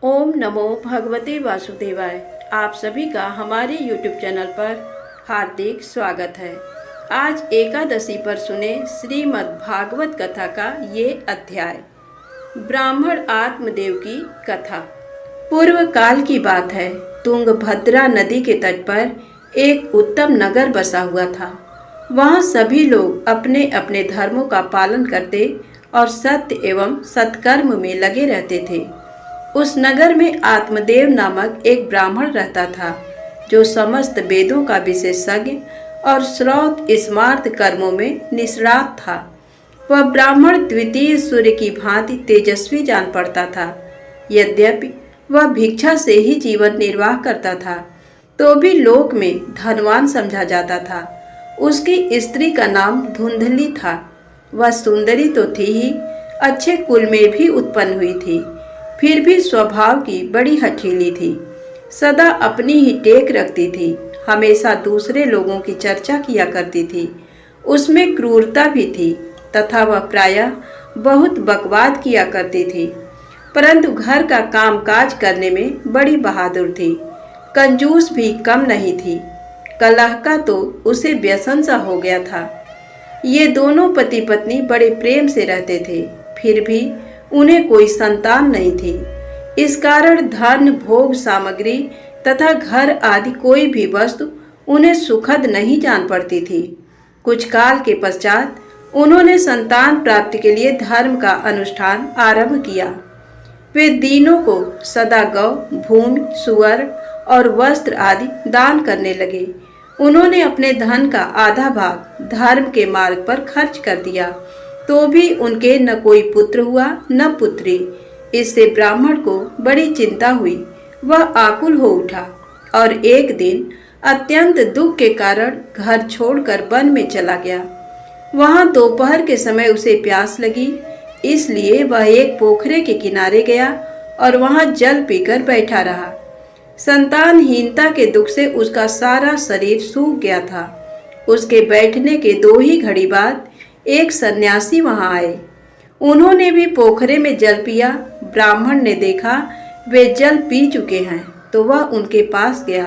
ओम नमो भगवते वासुदेवाय। आप सभी का हमारे YouTube चैनल पर हार्दिक स्वागत है। आज एकादशी पर सुने श्रीमद् भागवत कथा का ये अध्याय, ब्राह्मण आत्मदेव की कथा। पूर्व काल की बात है। तुंगभद्रा नदी के तट पर एक उत्तम नगर बसा हुआ था। वहाँ सभी लोग अपने अपने धर्मों का पालन करते और सत्य एवं सत्कर्म में लगे रहते थे। उस नगर में आत्मदेव नामक एक ब्राह्मण रहता था, जो समस्त वेदों का विशेषज्ञ और श्रौत स्मार्त कर्मों में निष्णात था। वह ब्राह्मण द्वितीय सूर्य की भांति तेजस्वी जान पड़ता था। यद्यपि वह भिक्षा से ही जीवन निर्वाह करता था, तो भी लोक में धनवान समझा जाता था। उसकी स्त्री का नाम धुंधली था। वह सुंदरी तो थी ही, अच्छे कुल में भी उत्पन्न हुई थी, फिर भी स्वभाव की बड़ी हठीली थी। सदा अपनी ही टेक रखती थी, हमेशा दूसरे लोगों की चर्चा किया करती थी। उसमें क्रूरता भी थी तथा वह प्रायः बहुत बकवाद किया करती थी, परंतु घर का कामकाज करने में बड़ी बहादुर थी। कंजूस भी कम नहीं थी। कलह का तो उसे व्यसन सा हो गया था। ये दोनों पति पत्नी बड़े प्रेम से रहते थे, फिर भी उन्हें कोई संतान नहीं थी। इस कारण धन, भोग सामग्री तथा घर आदि कोई भी वस्तु उन्हें सुखद नहीं जान पड़ती थी। कुछ काल के पश्चात उन्होंने संतान प्राप्ति के लिए धर्म का अनुष्ठान आरंभ किया। वे दीनों को सदा गौ, भूमि, सुअर और वस्त्र आदि दान करने लगे। उन्होंने अपने धन का आधा भाग धर्म के मार्ग पर खर्च कर दिया, तो भी उनके न कोई पुत्र हुआ न पुत्री। इससे ब्राह्मण को बड़ी चिंता हुई। वह आकुल हो उठा और एक दिन अत्यंत दुख के कारण घर छोड़कर वन में चला गया। वहां दोपहर के समय उसे प्यास लगी, इसलिए वह एक पोखरे के किनारे गया और वहां जल पीकर बैठा रहा। संतानहीनता के दुख से उसका सारा शरीर सूख गया था। उसके बैठने के 2 ही घड़ी बाद एक सन्यासी वहां आए। उन्होंने भी पोखरे में जल पिया। ब्राह्मण ने देखा वे जल पी चुके हैं, तो वह उनके पास गया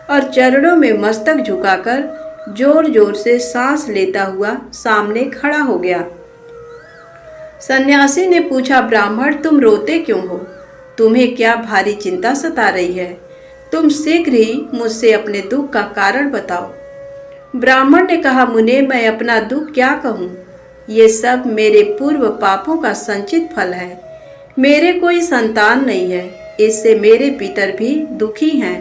और चरणों में मस्तक झुकाकर जोर जोर से सांस लेता हुआ सामने खड़ा हो गया। सन्यासी ने पूछा, ब्राह्मण तुम रोते क्यों हो? तुम्हें क्या भारी चिंता सता रही है? तुम शीघ्र ही मुझसे अपने दुख का कारण बताओ। ब्राह्मण ने कहा, मुने मैं अपना दुख क्या कहूँ? ये सब मेरे पूर्व पापों का संचित फल है। मेरे कोई संतान नहीं है, इससे मेरे पितर भी दुखी हैं।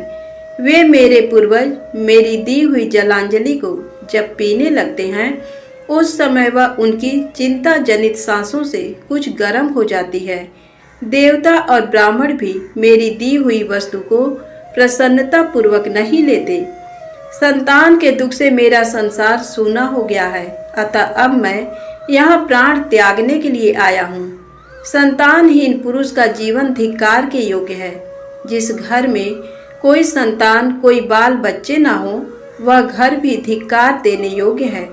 वे मेरे पूर्वज मेरी दी हुई जलांजलि को जब पीने लगते हैं, उस समय वह उनकी चिंता जनित सांसों से कुछ गर्म हो जाती है। देवता और ब्राह्मण भी मेरी दी हुई वस्तु को प्रसन्नता पूर्वक नहीं लेते। संतान के दुख से मेरा संसार सूना हो गया है, अतः अब मैं यहाँ प्राण त्यागने के लिए आया हूँ। संतानहीन पुरुष का जीवन धिक्कार के योग्य है। जिस घर में कोई संतान, कोई बाल बच्चे ना हो, वह घर भी धिक्कार देने योग्य है।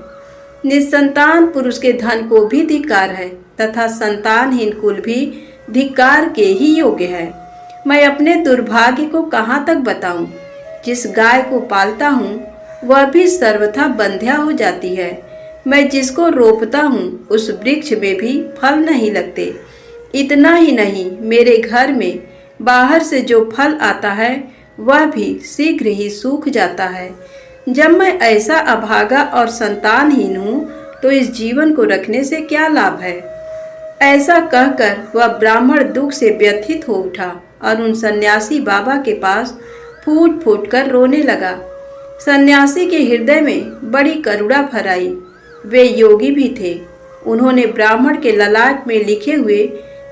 निसंतान पुरुष के धन को भी धिक्कार है तथा संतानहीन कुल भी धिक्कार के ही योग्य है। मैं अपने दुर्भाग्य को कहाँ तक बताऊं? जिस गाय को पालता हूँ वह भी सर्वथा बंध्या हो जाती है। मैं जिसको रोपता हूँ उस वृक्ष में भी फल नहीं लगते। इतना ही नहीं, मेरे घर में बाहर से जो फल आता है वह भी शीघ्र ही सूख जाता है। जब मैं ऐसा अभागा और संतानहीन हूँ, तो इस जीवन को रखने से क्या लाभ है? ऐसा कहकर वह ब्राह्मण दुख से व्यथित हो उठा और उन सन्यासी बाबा के पास फूट फूट कर रोने लगा। सन्यासी के हृदय में बड़ी करुणा भर आई। वे योगी भी थे। उन्होंने ब्राह्मण के ललाट में लिखे हुए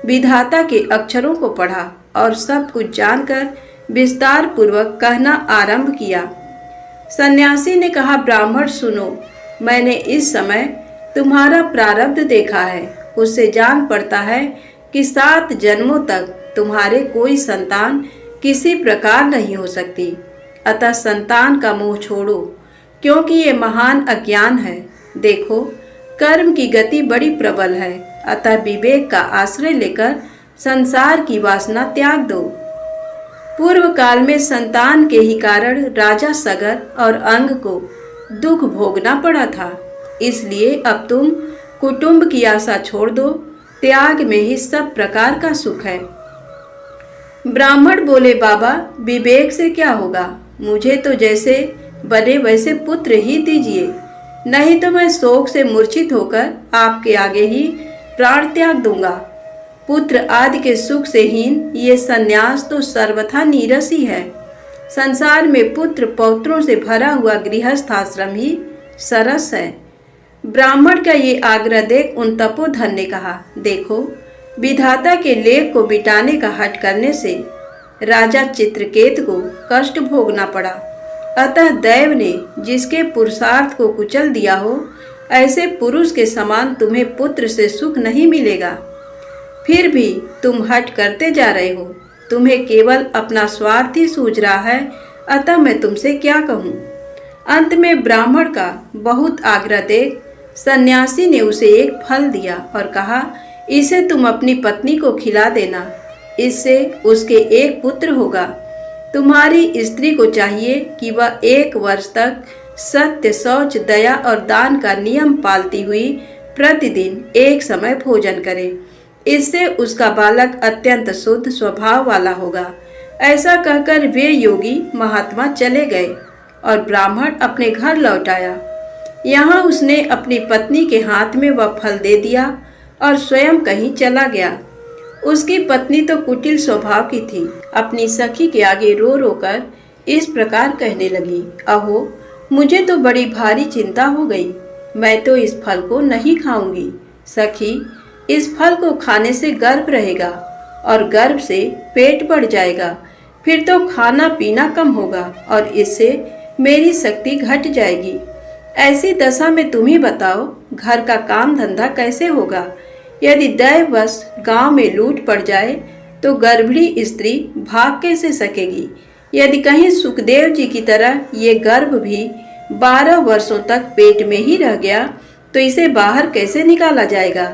विधाता के अक्षरों को पढ़ा और सब कुछ जानकर विस्तार पूर्वक कहना आरंभ किया। सन्यासी ने कहा, ब्राह्मण सुनो, मैंने इस समय तुम्हारा प्रारब्ध देखा है। उससे जान पड़ता है कि 7 जन्मों तक तुम्हारे कोई संतान किसी प्रकार नहीं हो सकती। अतः संतान का मोह छोड़ो, क्योंकि ये महान अज्ञान है। देखो, कर्म की गति बड़ी प्रबल है, अतः विवेक का आश्रय लेकर संसार की वासना त्याग दो। पूर्व काल में संतान के ही कारण राजा सगर और अंग को दुख भोगना पड़ा था। इसलिए अब तुम कुटुंब की आशा छोड़ दो, त्याग में ही सब प्रकार का सुख है। ब्राह्मण बोले, बाबा विवेक से क्या होगा, मुझे तो जैसे बने वैसे पुत्र ही दीजिए, नहीं तो मैं शोक से मूर्छित होकर आपके आगे ही प्राण त्याग दूंगा। पुत्र आदि के सुख से हीन ये सन्यास तो सर्वथा नीरस ही है। संसार में पुत्र पौत्रों से भरा हुआ गृहस्थ आश्रम ही सरस है। ब्राह्मण का ये आग्रह देख उन तपोधन ने कहा, देखो विधाता के लेख को मिटाने का हठ करने से राजा चित्रकेत को कष्ट भोगना पड़ा। अतः दैव ने जिसके पुरुषार्थ को कुचल दिया हो, ऐसे पुरुष के समान तुम्हें पुत्र से सुख नहीं मिलेगा। फिर भी तुम हठ करते जा रहे हो, तुम्हें केवल अपना स्वार्थ ही सूझ रहा है, अतः मैं तुमसे क्या कहूँ। अंत में ब्राह्मण का बहुत आग्रह देख सन्यासी ने उसे एक फल दिया और कहा, इसे तुम अपनी पत्नी को खिला देना, इससे उसके एक पुत्र होगा। तुम्हारी स्त्री को चाहिए कि वह 1 वर्ष तक सत्य, शौच, दया और दान का नियम पालती हुई प्रतिदिन एक समय भोजन करे। इससे उसका बालक अत्यंत शुद्ध स्वभाव वाला होगा। ऐसा कहकर वे योगी महात्मा चले गए और ब्राह्मण अपने घर लौट आया। यहाँ उसने अपनी पत्नी के हाथ में वह फल दे दिया और स्वयं कहीं चला गया। उसकी पत्नी तो कुटिल स्वभाव की थी। अपनी सखी के आगे रो रो कर इस प्रकार कहने लगी, अहो मुझे तो बड़ी भारी चिंता हो गई, मैं तो इस फल को नहीं खाऊंगी। सखी, इस फल को खाने से गर्भ रहेगा और गर्भ से पेट बढ़ जाएगा, फिर तो खाना पीना कम होगा और इससे मेरी शक्ति घट जाएगी। ऐसी दशा में तुम ही बताओ, घर का काम धंधा कैसे होगा। यदि दैववश गांव में लूट पड़ जाए तो गर्भिणी स्त्री भाग कैसे सकेगी। यदि कहीं सुखदेव जी की तरह ये गर्भ भी 12 वर्षों तक पेट में ही रह गया तो इसे बाहर कैसे निकाला जाएगा।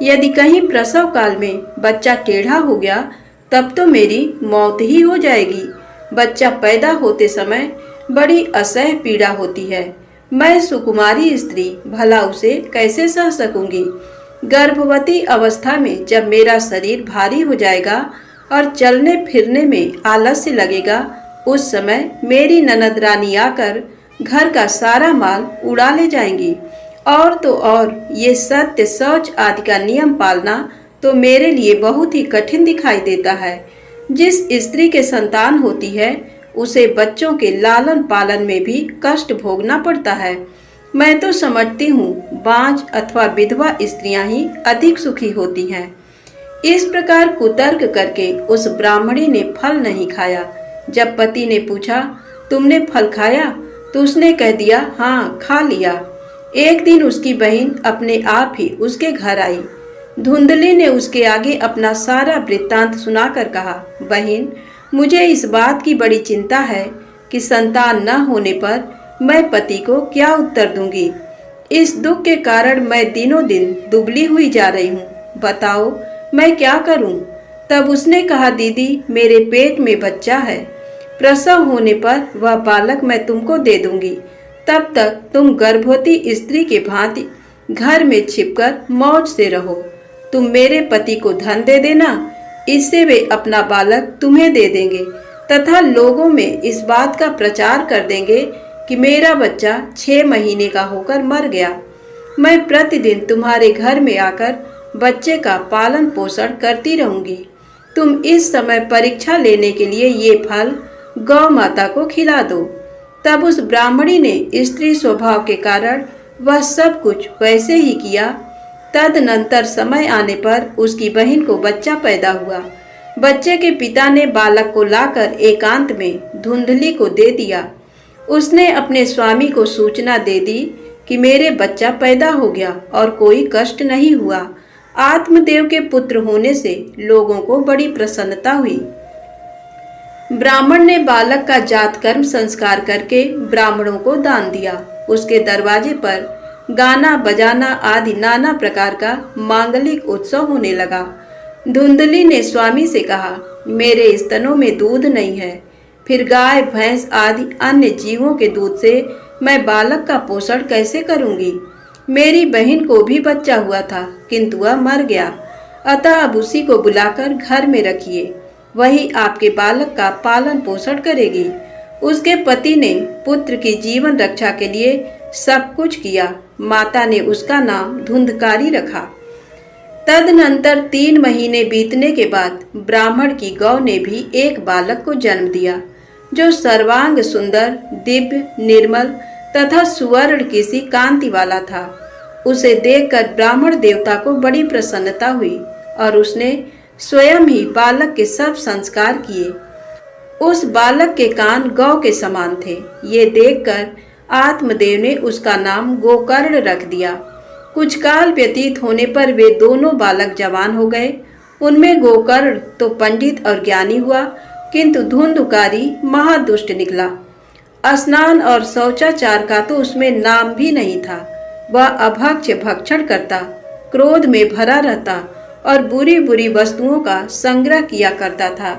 यदि कहीं प्रसव काल में बच्चा टेढ़ा हो गया तब तो मेरी मौत ही हो जाएगी। बच्चा पैदा होते समय बड़ी असह्य पीड़ा होती है, मैं सुकुमारी स्त्री भला उसे कैसे सह सकूंगी। गर्भवती अवस्था में जब मेरा शरीर भारी हो जाएगा और चलने फिरने में आलस्य लगेगा, उस समय मेरी ननद रानी आकर घर का सारा माल उड़ा ले जाएंगी। और तो और ये सत्य, शौच आदि का नियम पालना तो मेरे लिए बहुत ही कठिन दिखाई देता है। जिस स्त्री के संतान होती है उसे बच्चों के लालन पालन में भी कष्ट भोगना पड़ता है। मैं तो समझती हूँ बांझ अथवा विधवा स्त्रियां ही अधिक सुखी होती हैं। इस प्रकार कुतर्क करके उस ब्राह्मणी ने फल नहीं खाया। जब पति ने पूछा, तुमने फल खाया, तो उसने कह दिया, हाँ खा लिया। एक दिन उसकी बहन अपने आप ही उसके घर आई। धुंधली ने उसके आगे अपना सारा वृत्तांत सुनाकर कहा, बहन मुझे इस बात की बड़ी चिंता है कि संतान न होने पर मैं पति को क्या उत्तर दूंगी। इस दुख के कारण मैं दिनों दिन दुबली हुई जा रही हूँ, बताओ मैं क्या करूँ। तब उसने कहा, दीदी मेरे पेट में बच्चा है, प्रसव होने पर वह बालक मैं तुमको दे दूंगी। तब तक तुम गर्भवती स्त्री के भांति घर में छिपकर मौज से रहो। तुम मेरे पति को धन दे देना, इससे वे अपना बालक तुम्हें दे देंगे तथा लोगों में इस बात का प्रचार कर देंगे कि मेरा बच्चा 6 महीने का होकर मर गया। मैं प्रतिदिन तुम्हारे घर में आकर बच्चे का पालन पोषण करती रहूंगी। तुम इस समय परीक्षा लेने के लिए ये फल गौ माता को खिला दो। तब उस ब्राह्मणी ने स्त्री स्वभाव के कारण वह सब कुछ वैसे ही किया। तदनंतर समय आने पर उसकी बहन को बच्चा पैदा हुआ। बच्चे के पिता ने बालक को लाकर एकांत में धुंधली को दे दिया। उसने अपने स्वामी को सूचना दे दी कि मेरे बच्चा पैदा हो गया और कोई कष्ट नहीं हुआ। आत्मदेव के पुत्र होने से लोगों को बड़ी प्रसन्नता हुई। ब्राह्मण ने बालक का जात कर्म संस्कार करके ब्राह्मणों को दान दिया। उसके दरवाजे पर गाना बजाना आदि नाना प्रकार का मांगलिक उत्सव होने लगा। धुंधली ने स्वामी से कहा, मेरे स्तनों में दूध नहीं है, फिर गाय भैंस आदि अन्य जीवों के दूध से मैं बालक का पोषण कैसे करूंगी? मेरी बहन को भी बच्चा हुआ था, किंतु वह मर गया। अतः अब उसी को बुलाकर घर में रखिए, वही आपके बालक का पालन पोषण करेगी। उसके पति ने पुत्र की जीवन रक्षा के लिए सब कुछ किया। माता ने उसका नाम धुंधकारी रखा। तदनंतर 3 महीने बीतने के बाद ब्राह्मण की गौ ने भी एक बालक को जन्म दिया, जो सर्वांग सुंदर, दिव्य, निर्मल तथा सुवर्ण की सी कांति वाला था। उसे देखकर ब्राह्मण देवता को बड़ी प्रसन्नता हुई और उसने स्वयं ही बालक के सब संस्कार किए। उस बालक के कान गौ के समान थे। ये देखकर आत्मदेव ने उसका नाम गोकर्ण रख दिया। कुछ काल व्यतीत होने पर वे दोनों बालक जवान हो गए। उनमें गोकर्ण तो पंडित और ज्ञानी हुआ, किंतु धुंधकारी महादुष्ट निकला। स्नान और शौचाचार का तो उसमें नाम भी नहीं था। वह अभक्ष्य भक्षण करता, क्रोध में भरा रहता और बुरी बुरी वस्तुओं का संग्रह किया करता था।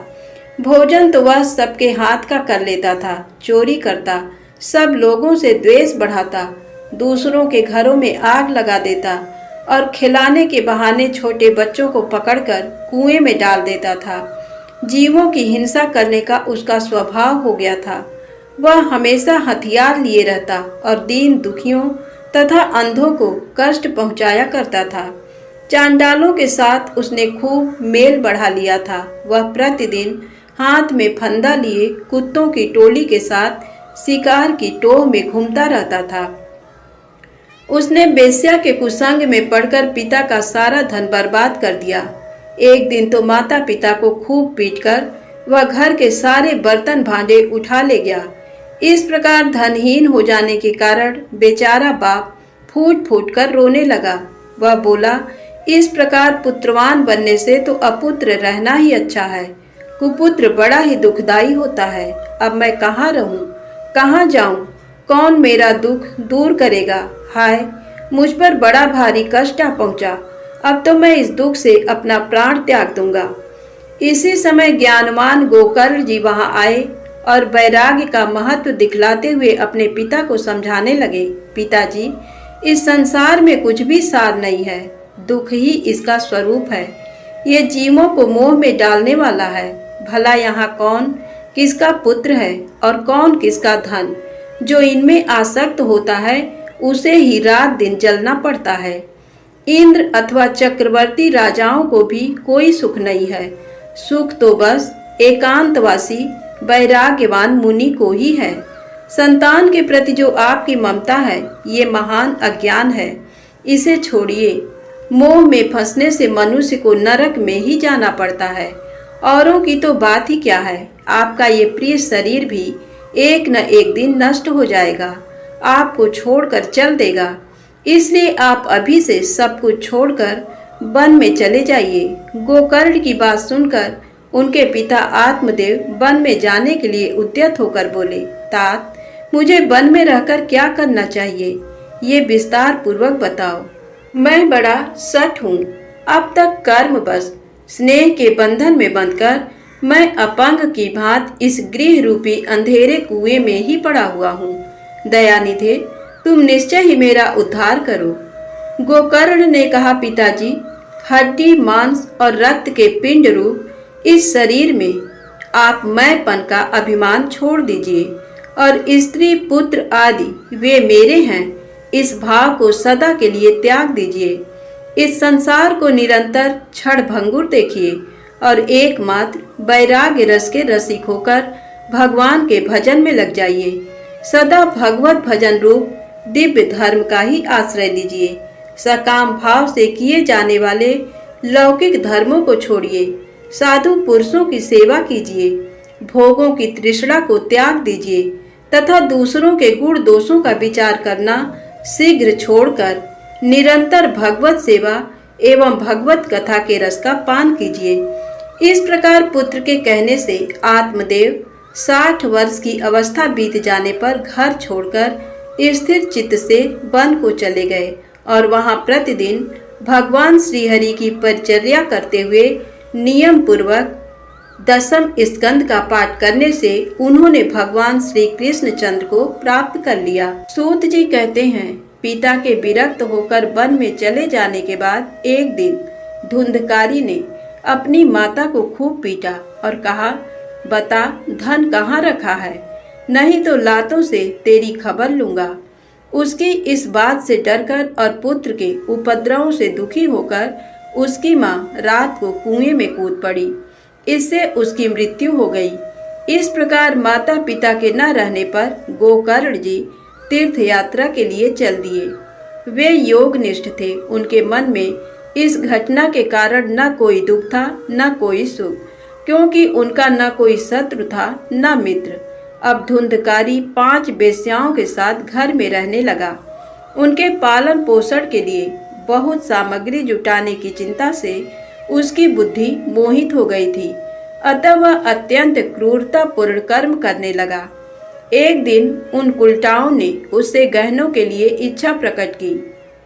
भोजन तो वह सबके हाथ का कर लेता था, चोरी करता, सब लोगों से द्वेष बढ़ाता, दूसरों के घरों में आग लगा देता और खिलाने के बहाने छोटे बच्चों को पकड़कर कुएं में डाल देता था। जीवों की हिंसा करने का उसका स्वभाव हो गया था। वह हमेशा हथियार लिए रहता और दीन दुखियों तथा अंधों को कष्ट पहुंचाया करता था। चांडालों के साथ उसने खूब मेल बढ़ा लिया था। वह प्रतिदिन हाथ में फंदा लिए कुत्तों की टोली के साथ शिकार की टोह में घूमता रहता था। उसने बेश्या के कुसंग में पड़कर पिता का सारा धन बर्बाद कर दिया। एक दिन तो माता पिता को खूब पीटकर वह घर के सारे बर्तन भांडे उठा ले गया। इस प्रकार धनहीन हो जाने के कारण बेचारा बाप फूट फूट कर रोने लगा। वह बोला, इस प्रकार पुत्रवान बनने से तो अपुत्र रहना ही अच्छा है। कुपुत्र बड़ा ही दुखदाई होता है। अब मैं कहाँ रहूं, कहाँ जाऊं? कौन मेरा दुख दूर करेगा? हाय, मुझ पर बड़ा भारी कष्ट आ पहुंचा। अब तो मैं इस दुख से अपना प्राण त्याग दूंगा। इसी समय ज्ञानवान गोकर्ण जी वहां आए और वैराग्य का महत्व दिखलाते हुए अपने पिता को समझाने लगे। पिताजी, इस संसार में कुछ भी सार नहीं है, दुख ही इसका स्वरूप है। ये जीवों को मोह में डालने वाला है। भला यहाँ कौन किसका पुत्र है और कौन किसका धन? जो इनमें आसक्त होता है उसे ही रात दिन जलना पड़ता है। इंद्र अथवा चक्रवर्ती राजाओं को भी कोई सुख नहीं है। सुख तो बस एकांतवासी वैराग्यवान मुनि को ही है। संतान के प्रति जो आपकी ममता है, ये महान अज्ञान है। इसे छोड़िए। मोह में फंसने से मनुष्य को नरक में ही जाना पड़ता है। औरों की तो बात ही क्या है, आपका ये प्रिय शरीर भी एक न एक दिन नष्ट हो जाएगा, आपको छोड़कर चल देगा। इसलिए आप अभी से सब कुछ छोड़कर वन में चले जाइए। गोकर्ण की बात सुनकर उनके पिता आत्मदेव वन में जाने के लिए उद्यत होकर बोले, तात, मुझे वन में रहकर क्या करना चाहिए, ये विस्तार पूर्वक बताओ। मैं बड़ा सठ हूँ। अब तक कर्म बस स्नेह के बंधन में बंधकर मैं अपंग की भांति इस गृह रूपी अंधेरे कुएं में ही पड़ा हुआ हूँ। दयानिधे, तुम निश्चय ही मेरा उद्धार करो। गोकर्ण ने कहा, पिताजी, हड्डी मांस और रक्त के पिंड रूप इस शरीर में आप मैंपन का अभिमान छोड़ दीजिए और स्त्री पुत्र आदि वे मेरे हैं, इस भाव को सदा के लिए त्याग दीजिए। इस संसार को निरंतर क्षण भंगुर देखिए और एकमात्र वैराग्य रस के रसिक होकर भगवान के भजन में लग जाइए। सदा भगवत भजन रूप दिव्य धर्म का ही आश्रय लीजिए। सकाम भाव से किए जाने वाले लौकिक धर्मों को छोड़िए। साधु पुरुषों की सेवा कीजिए। भोगों की तृष्णा को त्याग दीजिए तथा दूसरों के गुण दोषों का विचार करना शीघ्र छोड़कर निरंतर भगवत सेवा एवं भगवत कथा के रस का पान कीजिए। इस प्रकार पुत्र के कहने से आत्मदेव 60 वर्ष की अवस्था बीत जाने पर घर छोड़कर स्थिर चित्त से वन को चले गए और वहां प्रतिदिन भगवान श्रीहरि की परिचर्या करते हुए नियम पूर्वक दशम स्कंद का पाठ करने से उन्होंने भगवान श्री कृष्ण चंद्र को प्राप्त कर लिया। सूत जी कहते हैं, पिता के विरक्त होकर वन में चले जाने के बाद एक दिन धुंधकारी ने अपनी माता को खूब पीटा और कहा, बता धन कहाँ रखा है, नहीं तो लातों से तेरी खबर लूंगा। उसकी इस बात से डरकर और पुत्र के उपद्रवों से दुखी होकर उसकी माँ रात को कुएं में कूद पड़ी। इससे उसकी मृत्यु हो गई। इस प्रकार माता पिता के न रहने पर गोकर्ण जी तीर्थ यात्रा के लिए चल दिए। वे योगनिष्ठ थे। उनके मन में इस घटना के कारण न कोई दुख था न कोई सुख, क्योंकि उनका न कोई शत्रु था न मित्र। अब धुंधकारी 5 वेश्याओं के साथ घर में रहने लगा। उनके पालन पोषण के लिए बहुत सामग्री जुटाने की चिंता से उसकी बुद्धि मोहित हो गई थी, अतः वह अत्यंत क्रूरतापूर्ण कर्म करने लगा। एक दिन उन कुलटाओं ने उससे गहनों के लिए इच्छा प्रकट की।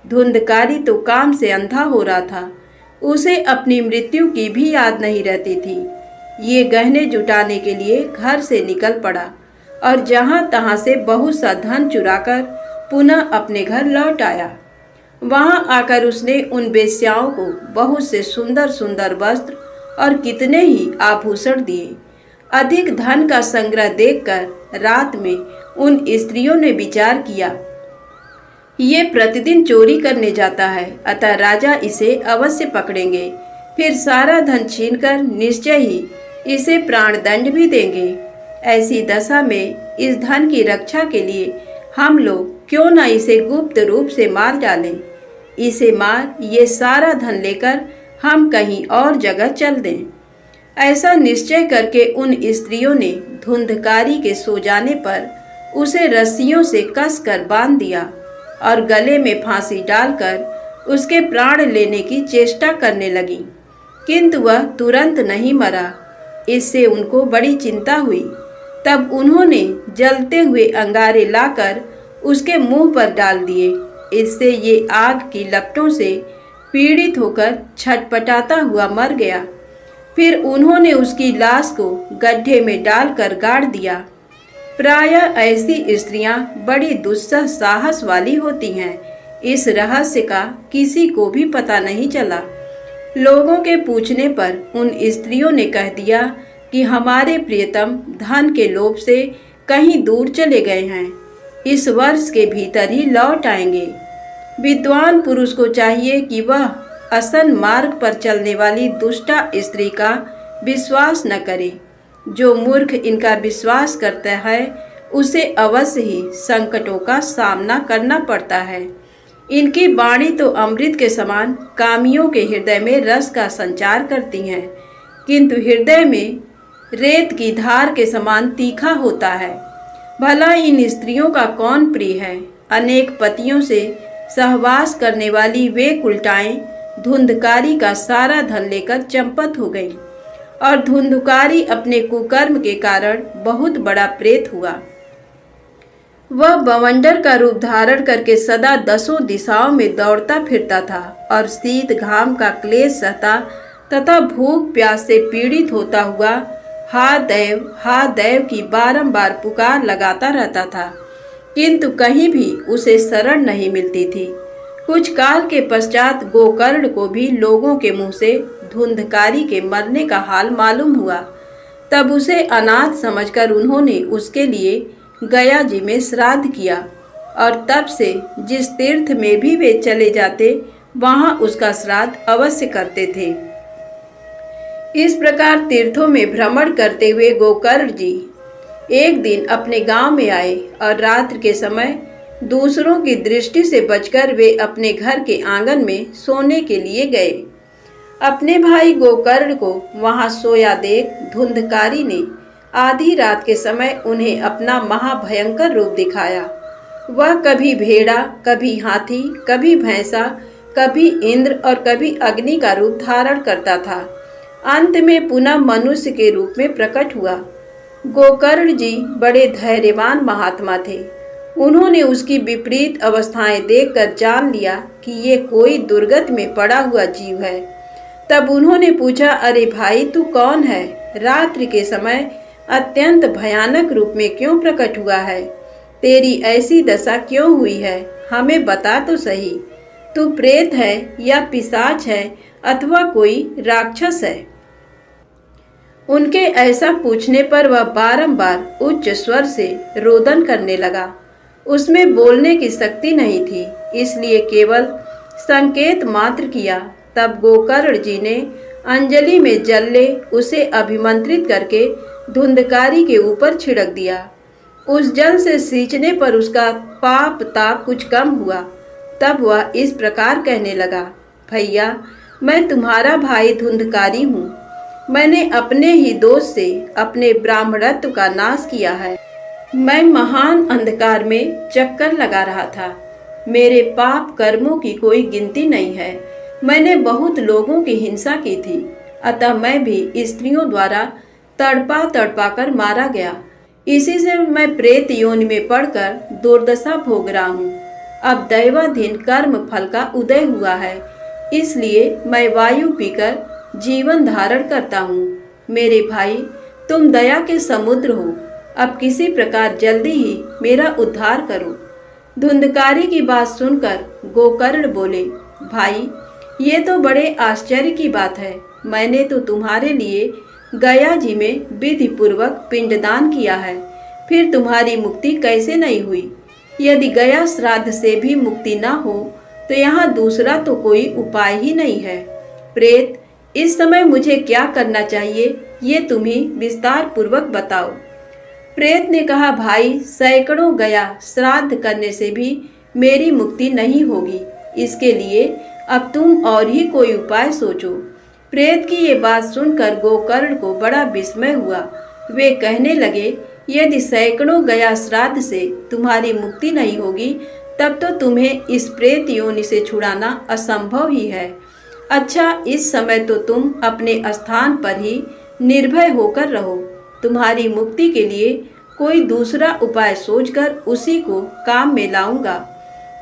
धुंधकारी तो काम से अंधा हो रहा था, उसे अपनी मृत्यु की भी याद नहीं रहती थी। ये गहने जुटाने के लिए घर से निकल पड़ा और जहाँ तहाँ से बहुत सा धन चुराकर पुनः अपने घर लौट आया। वहाँ आकर उसने उन वेश्याओं को बहुत से सुंदर सुंदर वस्त्र और कितने ही आभूषण दिए। अधिक धन का संग्रह देखकर रात में उन स्त्रियों ने विचार किया, ये प्रतिदिन चोरी करने जाता है, अतः राजा इसे अवश्य पकड़ेंगे, फिर सारा धन छीनकर निश्चय ही इसे प्राणदंड भी देंगे। ऐसी दशा में इस धन की रक्षा के लिए हम लोग क्यों न इसे गुप्त रूप से मार डालें। इसे मार ये सारा धन लेकर हम कहीं और जगह चल दें। ऐसा निश्चय करके उन स्त्रियों ने धुंधकारी के सो जाने पर उसे रस्सियों से कसकर बांध दिया और गले में फांसी डालकर उसके प्राण लेने की चेष्टा करने लगी, किंतु वह तुरंत नहीं मरा। इससे उनको बड़ी चिंता हुई। तब उन्होंने जलते हुए अंगारे लाकर उसके मुंह पर डाल दिए। इससे ये आग की लपटों से पीड़ित होकर छटपटाता हुआ मर गया। फिर उन्होंने उसकी लाश को गड्ढे में डालकर गाड़ दिया। प्रायः ऐसी स्त्रियां बड़ी दुस्सह साहस वाली होती हैं। इस रहस्य का किसी को भी पता नहीं चला। लोगों के पूछने पर उन स्त्रियों ने कह दिया कि हमारे प्रियतम धन के लोभ से कहीं दूर चले गए हैं, इस वर्ष के भीतर ही लौट आएंगे। विद्वान पुरुष को चाहिए कि वह असन मार्ग पर चलने वाली दुष्टा स्त्री का विश्वास न करे। जो मूर्ख इनका विश्वास करता है उसे अवश्य ही संकटों का सामना करना पड़ता है। इनकी वाणी तो अमृत के समान कामियों के हृदय में रस का संचार करती हैं, किंतु हृदय में रेत की धार के समान तीखा होता है। भला इन स्त्रियों का कौन प्रिय है। अनेक पतियों से सहवास करने वाली वे कुलटाएं धुंधकारी का सारा धन लेकर चंपत हो गई और धुंधकारी अपने कुकर्म के कारण बहुत बड़ा प्रेत हुआ। वह बवंडर का रूप धारण करके सदा 10 दिशाओं में दौड़ता फिरता था और शीत घाम का क्लेश सहता तथा भूख प्यास से पीड़ित होता हुआ हा देव की बारंबार पुकार लगाता रहता था, किंतु कहीं भी उसे शरण नहीं मिलती थी। कुछ काल के पश्चात गोकर्ण को भी लोगों के मुंह से धुंधकारी के मरने का हाल मालूम हुआ। तब उसे अनाथ समझकर उन्होंने उसके लिए गया जी में श्राद्ध किया और तब से जिस तीर्थ में भी वे चले जाते वहां उसका श्राद्ध अवश्य करते थे। इस प्रकार तीर्थों में भ्रमण करते हुए गोकर्ण जी एक दिन अपने गांव में आए और रात्रि के समय दूसरों की दृष्टि से बचकर वे अपने घर के आंगन में सोने के लिए गए। अपने भाई गोकर्ण को वहां सोया देख धुंधकारी ने आधी रात के समय उन्हें अपना महाभयंकर रूप दिखाया। वह कभी भेड़ा, कभी हाथी, कभी भैंसा, कभी इंद्र और कभी अग्नि का रूप धारण करता था। अंत में पुनः मनुष्य के रूप में प्रकट हुआ। गोकर्ण जी बड़े धैर्यवान महात्मा थे। उन्होंने उसकी विपरीत अवस्थाएं देखकर जान लिया कि ये कोई दुर्गति में पड़ा हुआ जीव है। तब उन्होंने पूछा, अरे भाई तू कौन है? रात्रि के समय अत्यंत भयानक रूप में क्यों प्रकट हुआ है? तेरी ऐसी दशा क्यों हुई है? हमें बता तो सही। तू प्रेत है या पिशाच है अथवा कोई राक्षस है? उनके ऐसा पूछने पर वह बारंबार उच्च स्वर से रोदन करने लगा। उसमें बोलने की शक्ति नहीं थी, इसलिए केवल संकेत मात्र किया। तब गोकर्ण जी ने अंजलि में जल ले उसे अभिमंत्रित करके धुंधकारी के ऊपर छिड़क दिया। उस जल से सींचने पर उसका पाप ताप कुछ कम हुआ। तब वह इस प्रकार कहने लगा, भैया मैं तुम्हारा भाई धुंधकारी हूँ। मैंने अपने ही दोष से अपने ब्राह्मणत्व का नाश किया है। मैं महान अंधकार में चक्कर लगा रहा था। मेरे पाप कर्मों की कोई गिनती नहीं है। मैंने बहुत लोगों की हिंसा की थी, अतः मैं भी स्त्रियों द्वारा तड़पा तड़पा कर मारा गया। इसी से मैं प्रेत योनि में पड़कर दुर्दशा भोग रहा हूँ। अब दैवाधीन कर्म फल का उदय हुआ है, इसलिए मैं वायु पीकर जीवन धारण करता हूँ। मेरे भाई तुम दया के समुद्र हो, अब किसी प्रकार जल्दी ही मेरा उद्धार करो। धुंधकारी की बात सुनकर गोकर्ण बोले, भाई ये तो बड़े आश्चर्य की बात है। मैंने तो तुम्हारे लिए गया जी में विधि पूर्वक पिंडदान किया है, फिर तुम्हारी मुक्ति कैसे नहीं हुई? यदि गया श्राद्ध से भी मुक्ति न हो तो यहाँ दूसरा तो कोई उपाय ही नहीं है। प्रेत, इस समय मुझे क्या करना चाहिए ये तुम ही विस्तार पूर्वक बताओ। प्रेत ने कहा, भाई सैकड़ों गया श्राद्ध करने से भी मेरी मुक्ति नहीं होगी। इसके लिए अब तुम और ही कोई उपाय सोचो। प्रेत की ये बात सुनकर गोकर्ण को बड़ा विस्मय हुआ। वे कहने लगे, यदि सैकड़ों गया श्राद्ध से तुम्हारी मुक्ति नहीं होगी तब तो तुम्हें इस प्रेत योनि से छुड़ाना असंभव ही है। अच्छा, इस समय तो तुम अपने स्थान पर ही निर्भय होकर रहो। तुम्हारी मुक्ति के लिए कोई दूसरा उपाय सोचकर उसी को काम में लाऊंगा।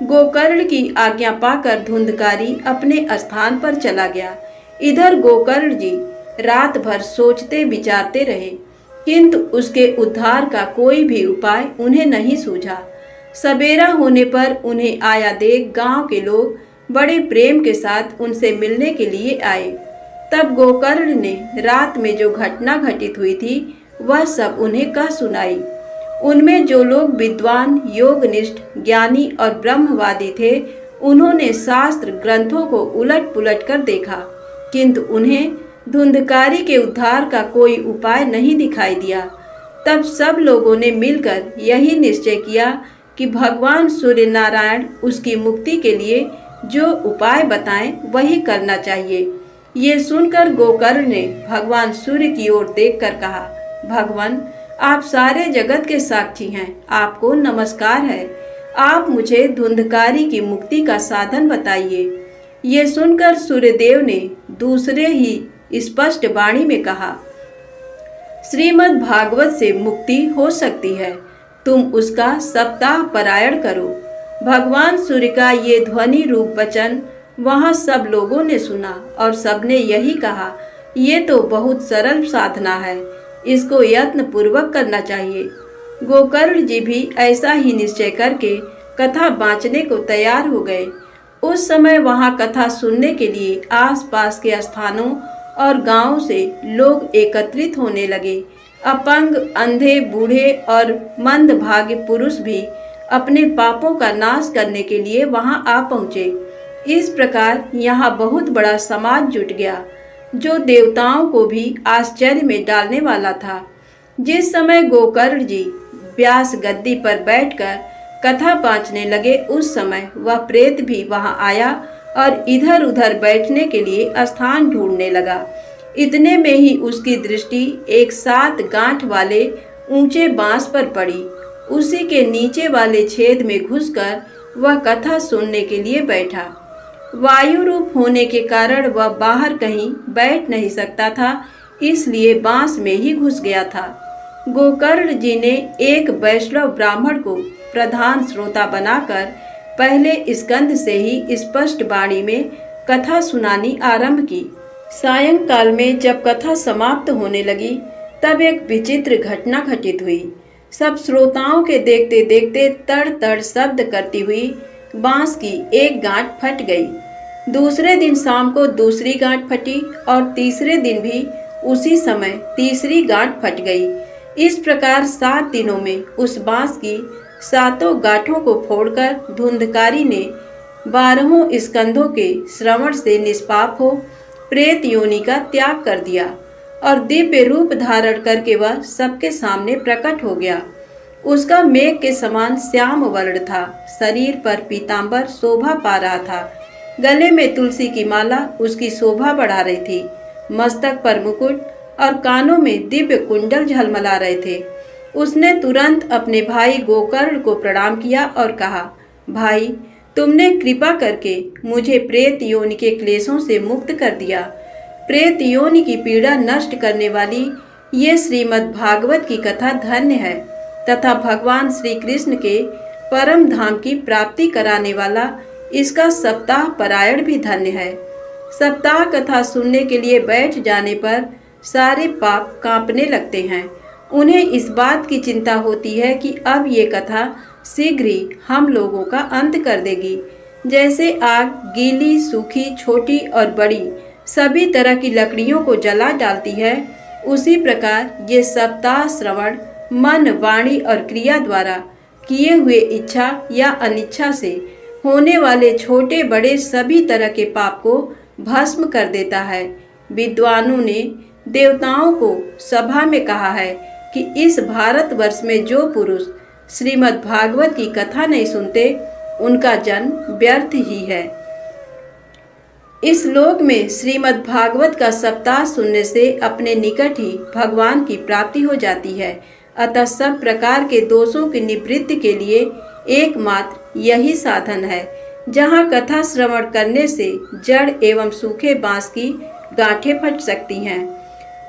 गोकर्ण की आज्ञा पाकर धुंधकारी अपने स्थान पर चला गया। इधर गोकर्ण जी रात भर सोचते विचारते रहे, किंतु उसके उद्धार का कोई भी उपाय उन्हें नहीं सूझा। सवेरा होने पर उन्हें आया देख गांव के लोग बड़े प्रेम के साथ उनसे मिलने के लिए आए। तब गोकर्ण ने रात में जो घटना घटित हुई थी वह सब उन्हें कह सुनाई। उनमें जो लोग विद्वान, योगनिष्ठ, ज्ञानी और ब्रह्मवादी थे, उन्होंने शास्त्र ग्रंथों को उलट पुलट कर देखा, किंतु उन्हें धुंधकारी के उद्धार का कोई उपाय नहीं दिखाई दिया। तब सब लोगों ने मिलकर यही निश्चय किया कि भगवान सूर्य नारायण उसकी मुक्ति के लिए जो उपाय बताएं वही करना चाहिए। ये सुनकर गोकर्ण ने भगवान सूर्य की ओर देखकर कहा, भगवान आप सारे जगत के साक्षी हैं, आपको नमस्कार है। आप मुझे धुंधकारी की मुक्ति का साधन बताइए। ये सुनकर सूर्यदेव ने दूसरे ही स्पष्ट वाणी में कहा, श्रीमद् भागवत से मुक्ति हो सकती है, तुम उसका सप्ताह पारायण करो। भगवान सूर्य का ये ध्वनि रूप वचन वहां सब लोगों ने सुना और सबने यही कहा, ये तो बहुत सरल साधना है, इसको यत्न पूर्वक करना चाहिए। गोकर्ण जी भी ऐसा ही निश्चय करके कथा बाँचने को तैयार हो गए। उस समय वहां कथा सुनने के लिए आसपास के स्थानों और गांवों से लोग एकत्रित होने लगे। अपंग, अंधे, बूढ़े और मंदभागी पुरुष भी अपने पापों का नाश करने के लिए वहां आ पहुंचे। इस प्रकार यहाँ बहुत बड़ा समाज जुट गया, जो देवताओं को भी आश्चर्य में डालने वाला था। जिस समय गोकर्ण जी व्यास गद्दी पर बैठकर कथा बाँचने लगे, उस समय वह प्रेत भी वहां आया और इधर उधर बैठने के लिए स्थान ढूंढने लगा। इतने में ही उसकी दृष्टि एक 7 गांठ वाले ऊंचे बांस पर पड़ी। उसी के नीचे वाले छेद में घुसकर वह कथा सुनने के लिए बैठा। वायु रूप होने के कारण वह बाहर कहीं बैठ नहीं सकता था, इसलिए बांस में ही घुस गया था। गोकर्ण जी ने एक वैष्णव ब्राह्मण को प्रधान श्रोता बनाकर पहले स्कंद से ही स्पष्ट वाणी में कथा सुनानी आरंभ की। सायंकाल में जब कथा समाप्त होने लगी तब एक विचित्र घटना घटित हुई। सब श्रोताओं के देखते देखते तड़ तड़ शब्द करती हुई बांस की एक गांठ फट गई। दूसरे दिन शाम को दूसरी गांठ फटी और तीसरे दिन भी उसी समय तीसरी गांठ फट गई। इस प्रकार 7 दिनों में उस बांस की 7 गांठों को फोड़कर धुंधकारी ने 12 स्कंधों के श्रवण से निष्पाप हो प्रेत योनि का त्याग कर दिया और दिव्य रूप धारण करके वह सबके सामने प्रकट हो गया। उसका मेघ के समान श्याम वर्ण था, शरीर पर पीतांबर शोभा पा रहा था, गले में तुलसी की माला उसकी शोभा बढ़ा रही थी, मस्तक पर मुकुट और कानों में दिव्य कुंडल झलमला रहे थे। उसने तुरंत अपने भाई गोकर्ण को प्रणाम किया और कहा, भाई, तुमने कृपा करके मुझे प्रेत योनि के क्लेशों से मुक्त कर दिया। प्रेत योनि की पीड़ा नष्ट करने वाली ये श्रीमद् भागवत की कथा धन्य है तथा भगवान श्री कृष्ण के परम धाम की प्राप्ति कराने वाला इसका सप्ताह पारायण भी धन्य है। सप्ताह कथा सुनने के लिए बैठ जाने पर सारे पाप कांपने लगते हैं। उन्हें इस बात की चिंता होती है कि अब ये कथा शीघ्र ही हम लोगों का अंत कर देगी। जैसे आग गीली, सूखी, छोटी और बड़ी सभी तरह की लकड़ियों को जला डालती है, उसी प्रकार ये सप्ताह श्रवण मन, वाणी और क्रिया द्वारा किए हुए इच्छा या अनिच्छा से होने वाले छोटे बड़े सभी तरह के पाप को भस्म कर देता है। विद्वानों ने देवताओं को सभा में कहा है कि इस भारतवर्ष में जो पुरुष श्रीमद् भागवत की कथा नहीं सुनते उनका जन्म व्यर्थ ही है। इस लोक में श्रीमद् भागवत का सप्ताह सुनने से अपने निकट ही भगवान की प्राप्ति हो जाती है। अतः सब प्रकार के दोषों की निवृत्ति के लिए एकमात्र यही साधन है। जहाँ कथा श्रवण करने से जड़ एवं सूखे बांस की गांठें फट सकती हैं।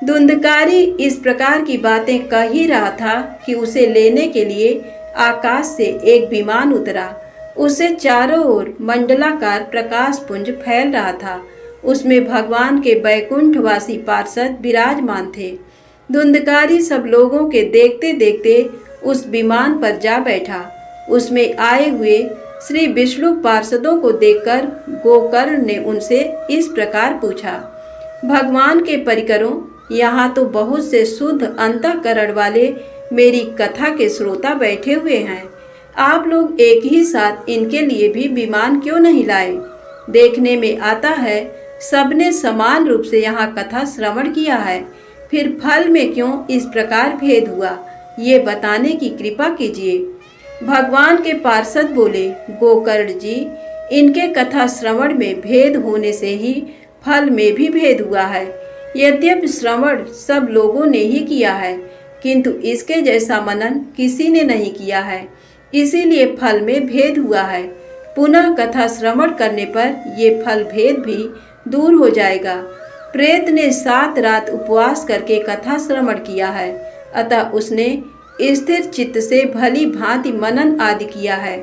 धुंधकारी इस प्रकार की बातें कह ही रहा था कि उसे लेने के लिए आकाश से एक विमान उतरा। उसे चारों ओर मंडलाकार प्रकाश पुंज फैल रहा था। उसमें भगवान के बैकुंठवासी पार्षद विराजमान थे। धुंधकारी सब लोगों के देखते देखते उस विमान पर जा बैठा। उसमें आए हुए श्री विष्णु पार्षदों को देखकर गोकर्ण ने उनसे इस प्रकार पूछा, भगवान के परिकरों, यहाँ तो बहुत से शुद्ध अंतःकरण वाले मेरी कथा के श्रोता बैठे हुए हैं। आप लोग एक ही साथ इनके लिए भी विमान क्यों नहीं लाए? देखने में आता है सबने समान रूप से यहाँ कथा श्रवण किया है, फिर फल में क्यों इस प्रकार भेद हुआ, ये बताने की कृपा कीजिए। भगवान के पार्षद बोले, गोकर्ण जी, इनके कथा श्रवण में भेद होने से ही फल में भी भेद हुआ है। यद्यपि श्रवण सब लोगों ने ही किया है, किंतु इसके जैसा मनन किसी ने नहीं किया है, इसीलिए फल में भेद हुआ है। पुनः कथा श्रवण करने पर ये फल भेद भी दूर हो जाएगा। प्रेत ने 7 रात उपवास करके कथा श्रवण किया है, अतः उसने स्थिर चित्त से भली भांति मनन आदि किया है।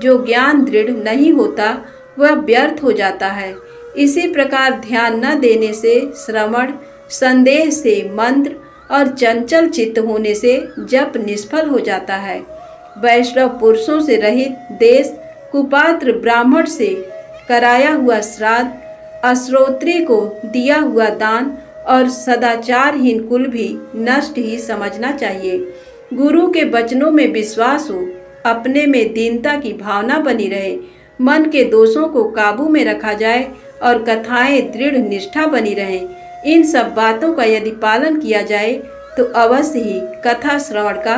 जो ज्ञान दृढ़ नहीं होता वह व्यर्थ हो जाता है। इसी प्रकार ध्यान न देने से श्रवण, संदेह से मंत्र और चंचल चित्त होने से जप निष्फल हो जाता है। वैष्णव पुरुषों से रहित देश, कुपात्र ब्राह्मण से कराया हुआ श्राद्ध, अश्रोत्री को दिया हुआ दान और सदाचारहीन कुल भी नष्ट ही समझना चाहिए। गुरु के वचनों में विश्वास हो, अपने में दीनता की भावना बनी रहे, मन के दोषों को काबू में रखा जाए और कथाएं दृढ़ निष्ठा बनी रहे। इन सब बातों का यदि पालन किया जाए तो अवश्य ही कथा श्रवण का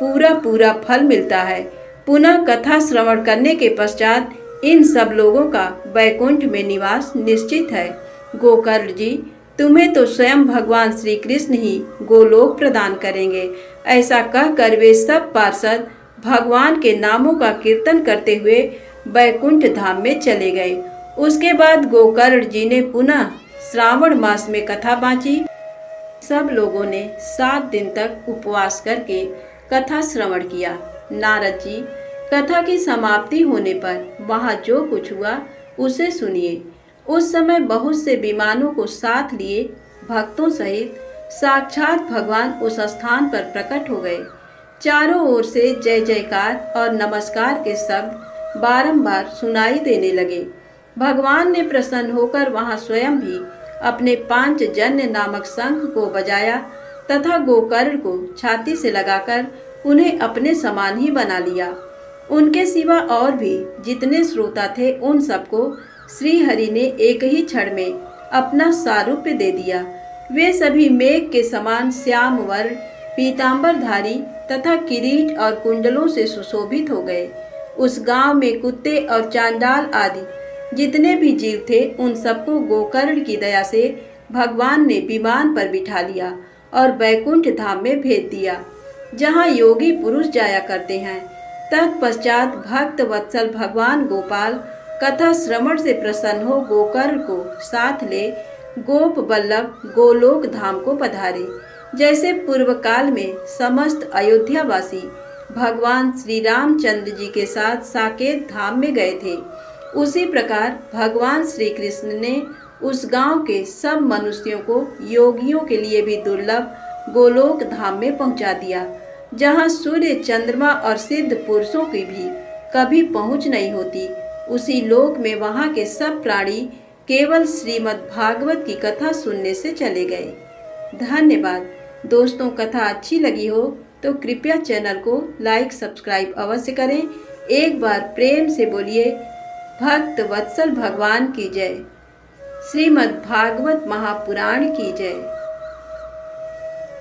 पूरा फल मिलता है। पुनः कथा श्रवण करने के पश्चात इन सब लोगों का वैकुंठ में निवास निश्चित है। गोकर्ण जी, तुम्हें तो स्वयं भगवान श्री कृष्ण ही गोलोक प्रदान करेंगे। ऐसा कहकर वे सब पार्षद भगवान के नामों का कीर्तन करते हुए वैकुंठ धाम में चले गए। उसके बाद गोकर्ण जी ने पुनः श्रावण मास में कथा बाँची। सब लोगों ने 7 दिन तक उपवास करके कथा श्रवण किया। नारद जी, कथा की समाप्ति होने पर वहाँ जो कुछ हुआ उसे सुनिए। उस समय बहुत से विमानों को साथ लिए भक्तों सहित साक्षात भगवान उस स्थान पर प्रकट हो गए। चारों ओर से जय जयकार और नमस्कार के शब्द बारंबार सुनाई देने लगे। भगवान ने प्रसन्न होकर वहां स्वयं भी अपने पांचजन्य नामक शंख को बजाया तथा गोकर्ण को छाती से लगाकर उन्हें अपने समान ही बना लिया। उनके सिवा और भी जितने श्रोता थे उन सबको श्री हरि ने एक ही क्षण में अपना सारूप्य दे दिया। वे सभी मेघ के समान श्याम वर्ण पीतांबरधारी तथा किरीट और कुंडलों से सुशोभित हो गए। उस गांव में कुत्ते और चांडाल आदि जितने भी जीव थे उन सबको गोकर्ण की दया से भगवान ने विमान पर बिठा लिया और बैकुंठ धाम में भेज दिया, जहां योगी पुरुष जाया करते हैं। तत्पश्चात भक्त वत्सल भगवान गोपाल कथा श्रवण से प्रसन्न हो गोकर्ण को साथ ले गोप वल्लभ गोलोक धाम को पधारे। जैसे पूर्व काल में समस्त अयोध्यावासी भगवान श्री रामचंद्र जी के साथ साकेत धाम में गए थे, उसी प्रकार भगवान श्री कृष्ण ने उस गांव के सब मनुष्यों को योगियों के लिए भी दुर्लभ गोलोक धाम में पहुंचा दिया, जहां सूर्य चंद्रमा और सिद्ध पुरुषों की भी कभी पहुंच नहीं होती। उसी लोक में वहां के सब प्राणी केवल श्रीमद् भागवत की कथा सुनने से चले गए। धन्यवाद दोस्तों। कथा अच्छी लगी हो तो कृपया चैनल को लाइक सब्सक्राइब अवश्य करें। एक बार प्रेम से बोलिए भक्त वत्सल भगवान की जय। श्रीमद् भागवत महापुराण की जय।